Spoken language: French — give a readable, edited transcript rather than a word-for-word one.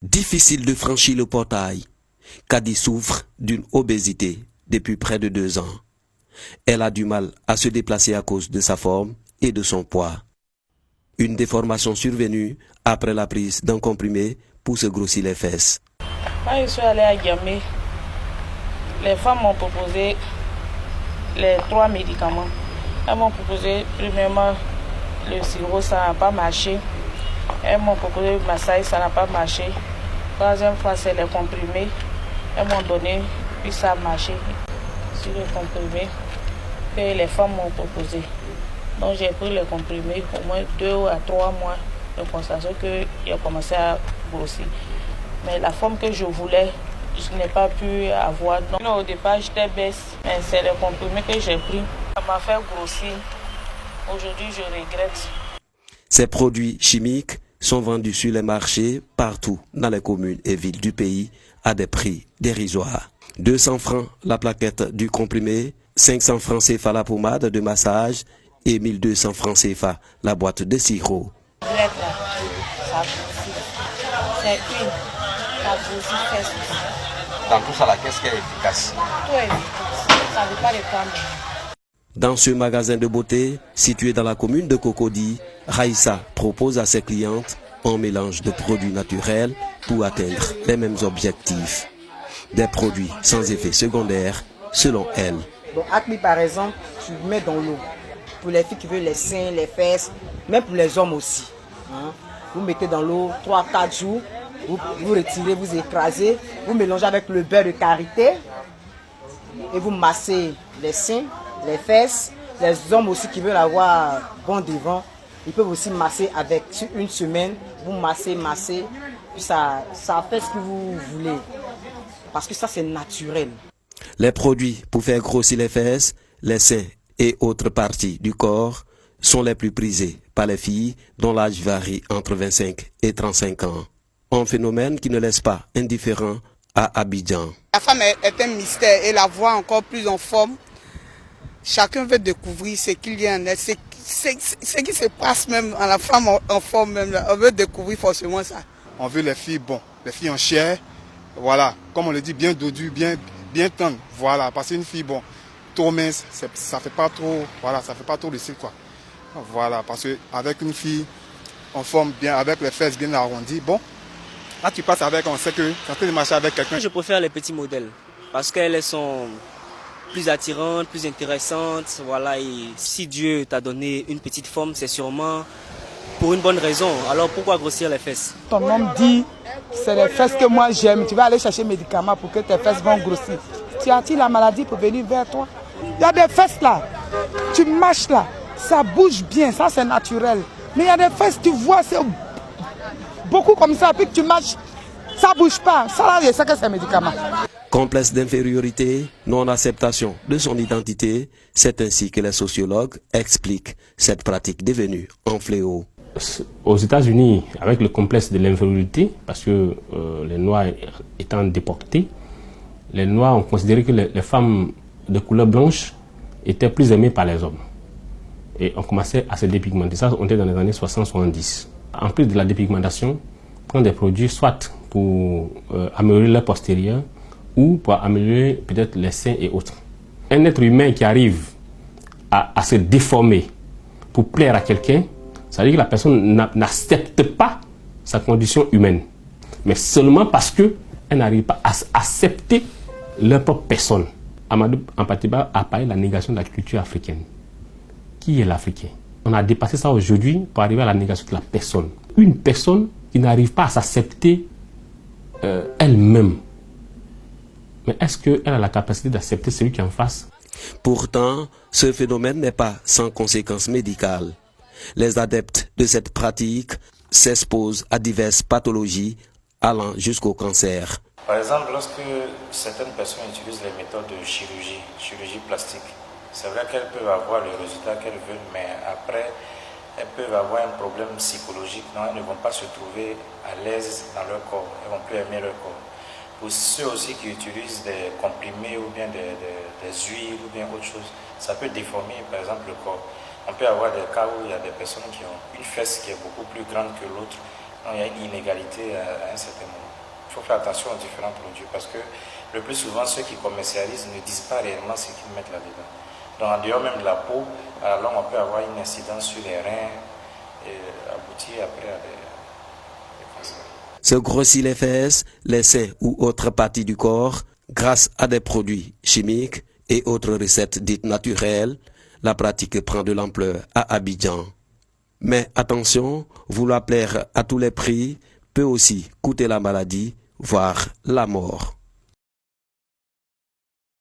Difficile de franchir le portail. Kadi souffre d'une obésité depuis près de 2 ans. Elle a du mal à se déplacer à cause de sa forme et de son poids. Une déformation survenue après la prise d'un comprimé pour se grossir les fesses. Quand je suis allée à Gamé, les femmes m'ont proposé les 3 médicaments. Elles m'ont proposé premièrement le sirop, ça n'a pas marché. Elles m'ont proposé le massage, ça n'a pas marché. Troisième fois, c'est les comprimés. Elles m'ont donné, puis ça a marché sur les comprimés que les femmes m'ont proposé. Donc j'ai pris les comprimés au moins 2 à 3 mois de constatation que j'ai commencé à grossir. Mais la forme que je voulais, je n'ai pas pu avoir. Donc, au départ, j'étais baisse, mais c'est les comprimés que j'ai pris. Ça m'a fait grossir. Aujourd'hui, je regrette. Ces produits chimiques sont vendus sur les marchés partout dans les communes et villes du pays à des prix dérisoires. 200 francs la plaquette du comprimé, 500 francs CFA la pommade de massage et 1200 francs CFA la boîte de sirop. Ça grossit. C'est une. Ça grossit. Dans tout ça, qu'est-ce qui est efficace? Tout est efficace. Ça ne veut pas le temps. Dans ce magasin de beauté, situé dans la commune de Cocody, Raïssa propose à ses clientes un mélange de produits naturels pour atteindre les mêmes objectifs. Des produits sans effet secondaire, selon elle. Donc, Acme, par exemple, tu mets dans l'eau. Pour les filles qui veulent les seins, les fesses, même pour les hommes aussi. Hein. Vous mettez dans l'eau 3-4 jours, vous retirez, vous écrasez, vous mélangez avec le beurre de karité et vous massez les seins, les fesses. Les hommes aussi qui veulent avoir bon devant, ils peuvent aussi masser avec sur une semaine. Vous massez, puis ça fait ce que vous voulez. Parce que ça, c'est naturel. Les produits pour faire grossir les fesses, les seins et autres parties du corps sont les plus prisés par les filles dont l'âge varie entre 25 et 35 ans. Un phénomène qui ne laisse pas indifférent à Abidjan. La femme est un mystère et la voit encore plus en forme. Chacun veut découvrir ce qu'il y a en elle, ce qui se passe même en la femme en forme même. On veut découvrir forcément ça. On veut les filles les filles en chair, voilà, comme on le dit, bien dodues, bien tendres, voilà, parce qu'une fille, trop mince, ça fait pas trop, voilà, ça fait pas trop de cycle, quoi. Voilà, parce qu'avec une fille en forme bien, avec les fesses bien arrondies, là tu passes avec, on sait que quand tu marches avec quelqu'un. Je préfère les petits modèles, parce qu'elles sont plus attirantes, plus intéressantes, voilà, et si Dieu t'a donné une petite forme, c'est sûrement pour une bonne raison, alors pourquoi grossir les fesses? Ton homme dit, c'est les fesses que moi j'aime, tu vas aller chercher médicaments pour que tes fesses vont grossir. Tu as-tu la maladie pour venir vers toi? Il y a des fesses là, tu mâches là, ça bouge bien, ça c'est naturel. Mais il y a des fesses, tu vois, c'est beaucoup comme ça, puis que tu mâches, ça bouge pas. Ça là, je sais que c'est un médicament. Complexe d'infériorité, non-acceptation de son identité, c'est ainsi que les sociologues expliquent cette pratique devenue un fléau. Aux États-Unis, avec le complexe de l'infériorité, parce que les Noirs étant déportés, les Noirs ont considéré que les femmes de couleur blanche étaient plus aimées par les hommes. Et on commençait à se dépigmenter. Ça, on était dans les années 60-70. En plus de la dépigmentation, prendre des produits soit pour améliorer leur postérieur ou pour améliorer peut-être les seins et autres. Un être humain qui arrive à se déformer pour plaire à quelqu'un, ça veut dire que la personne n'accepte pas sa condition humaine, mais seulement parce qu'elle n'arrive pas à accepter leur propre personne. Amadou Hampâté-Bâ a parlé de la négation de la culture africaine. Qui est l'Africain? On a dépassé ça aujourd'hui pour arriver à la négation de la personne. Une personne qui n'arrive pas à s'accepter elle-même. Mais est-ce qu'elle a la capacité d'accepter celui qui est en face? Pourtant, ce phénomène n'est pas sans conséquences médicales. Les adeptes de cette pratique s'exposent à diverses pathologies allant jusqu'au cancer. Par exemple, lorsque certaines personnes utilisent les méthodes de chirurgie plastique, c'est vrai qu'elles peuvent avoir le résultat qu'elles veulent, mais après, elles peuvent avoir un problème psychologique. Non, elles ne vont pas se trouver à l'aise dans leur corps, elles ne vont plus aimer leur corps. Pour ceux aussi qui utilisent des comprimés ou bien des huiles ou bien autre chose, ça peut déformer par exemple le corps. On peut avoir des cas où il y a des personnes qui ont une fesse qui est beaucoup plus grande que l'autre, donc il y a une inégalité à un certain moment. faut faire attention aux différents produits parce que le plus souvent, ceux qui commercialisent ne disent pas réellement ce qu'ils mettent là-dedans. Donc, en dehors même de la peau, à la longue, on peut avoir une incidence sur les reins et aboutir après à des cancers. Se grossir les fesses, les seins ou autres parties du corps grâce à des produits chimiques et autres recettes dites naturelles, la pratique prend de l'ampleur à Abidjan. Mais attention, vouloir plaire à tous les prix peut aussi coûter la maladie, voire la mort.